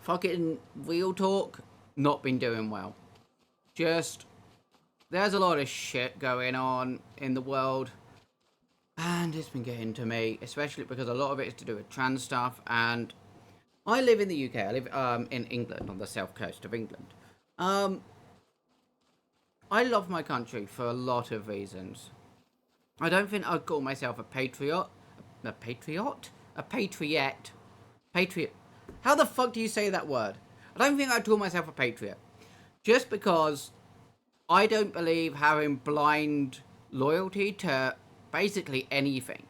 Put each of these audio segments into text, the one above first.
fucking real talk, not been doing well. Just, there's a lot of shit going on in the world, and it's been getting to me, especially because a lot of it is to do with trans stuff, and I live in the UK. I live in England, on the south coast of England. I love my country for a lot of reasons. I don't think I'd call myself a patriot. A patriot? A patriot. Patriot. How the fuck do you say that word? I don't think I'd call myself a patriot. Just because I don't believe having blind loyalty to basically anything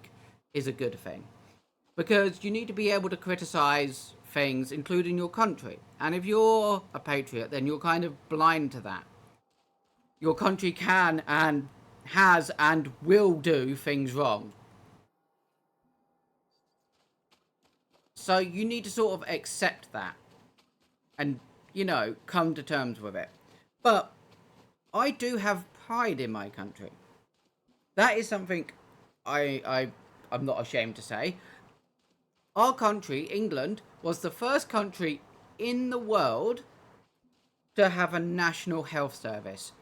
is a good thing. Because you need to be able to criticize things, including your country. And if you're a patriot, then you're kind of blind to that. Your country can and has and will do things wrong. So you need to sort of accept that and, you know, come to terms with it. But I do have pride in my country. That is something I'm not ashamed to say. Our country, England, was the first country in the world to have a national health service.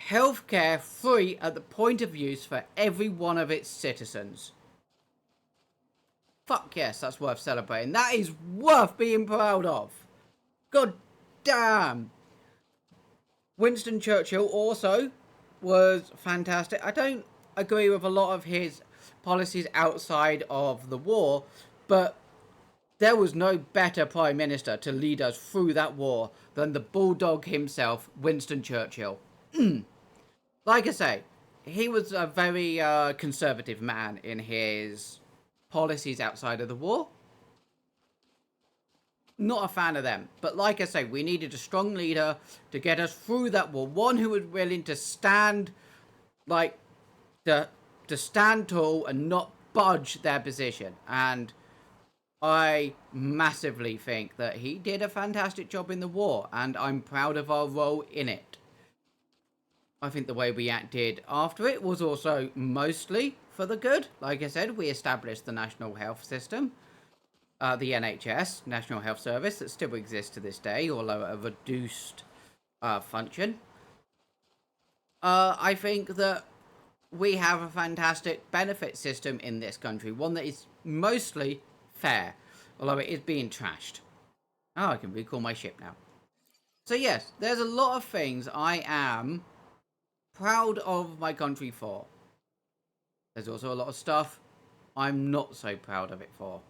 Healthcare free at the point of use for every one of its citizens. Fuck yes, that's worth celebrating. That is worth being proud of. God damn. Winston Churchill also was fantastic. I don't agree with a lot of his policies outside of the war, but there was no better Prime Minister to lead us through that war than the bulldog himself, Winston Churchill. Like I say, he was a very conservative man in his policies outside of the war. Not a fan of them. But like I say, we needed a strong leader to get us through that war. One who was willing to stand, like, to stand tall and not budge their position. And I massively think that he did a fantastic job in the war. And I'm proud of our role in it. I think the way we acted after it was also mostly for the good. Like I said, we established the national health system. The NHS, National Health Service, that still exists to this day, although at a reduced function. I think that we have a fantastic benefit system in this country, one that is mostly fair, although it is being trashed. Oh, I can recall my ship now. So yes, there's a lot of things I am proud of my country for. There's also a lot of stuff I'm not so proud of it for.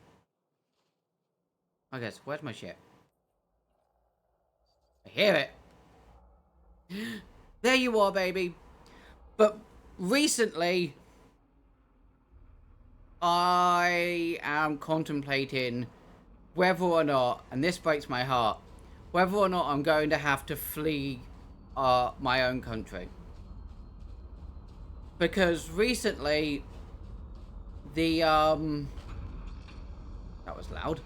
I guess, where's my ship? I hear it. There you are, baby. But recently, I am contemplating whether or not, and this breaks my heart, whether or not I'm going to have to flee my own country. Because recently, that was loud.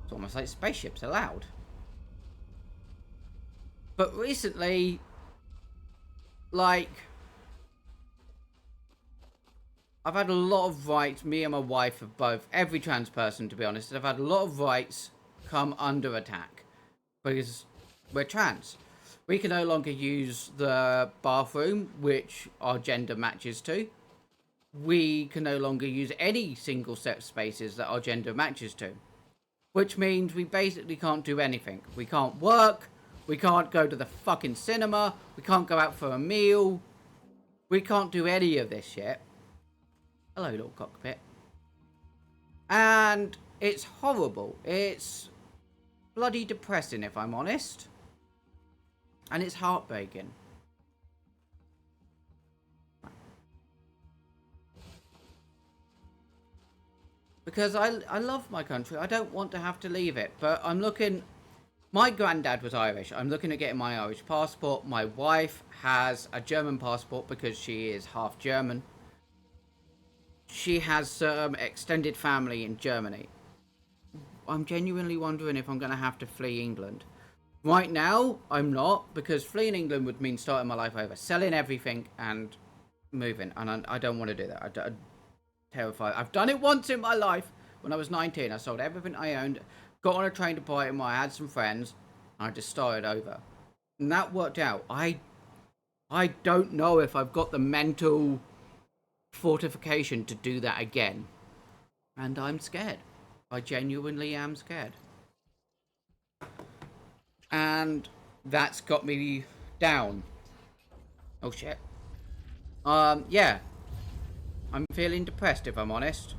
It's almost like spaceships are loud. But recently, like, I've had a lot of rights, me and my wife have both, every trans person to be honest, I've had a lot of rights come under attack. Because we're trans. We can no longer use the bathroom, which our gender matches to. We can no longer use any single sex spaces that our gender matches to. Which means we basically can't do anything. We can't work. We can't go to the fucking cinema. We can't go out for a meal. We can't do any of this shit. Hello, little cockpit. And it's horrible. It's bloody depressing, if I'm honest. And it's heartbreaking. Because I love my country. I don't want to have to leave it. But I'm looking... My granddad was Irish. I'm looking at getting my Irish passport. My wife has a German passport because she is half German. She has some extended family in Germany. I'm genuinely wondering if I'm going to have to flee England. Right now, I'm not, because fleeing England would mean starting my life over, selling everything and moving, and I don't want to do that. I'm terrified. I've done it once in my life. When I was 19, I sold everything I owned, got on a train to Brighton where I had some friends, and I just started over. And that worked out. I don't know if I've got the mental fortification to do that again. And I'm scared. I genuinely am scared. And that's got me down. Oh shit. Yeah. I'm feeling depressed if I'm honest.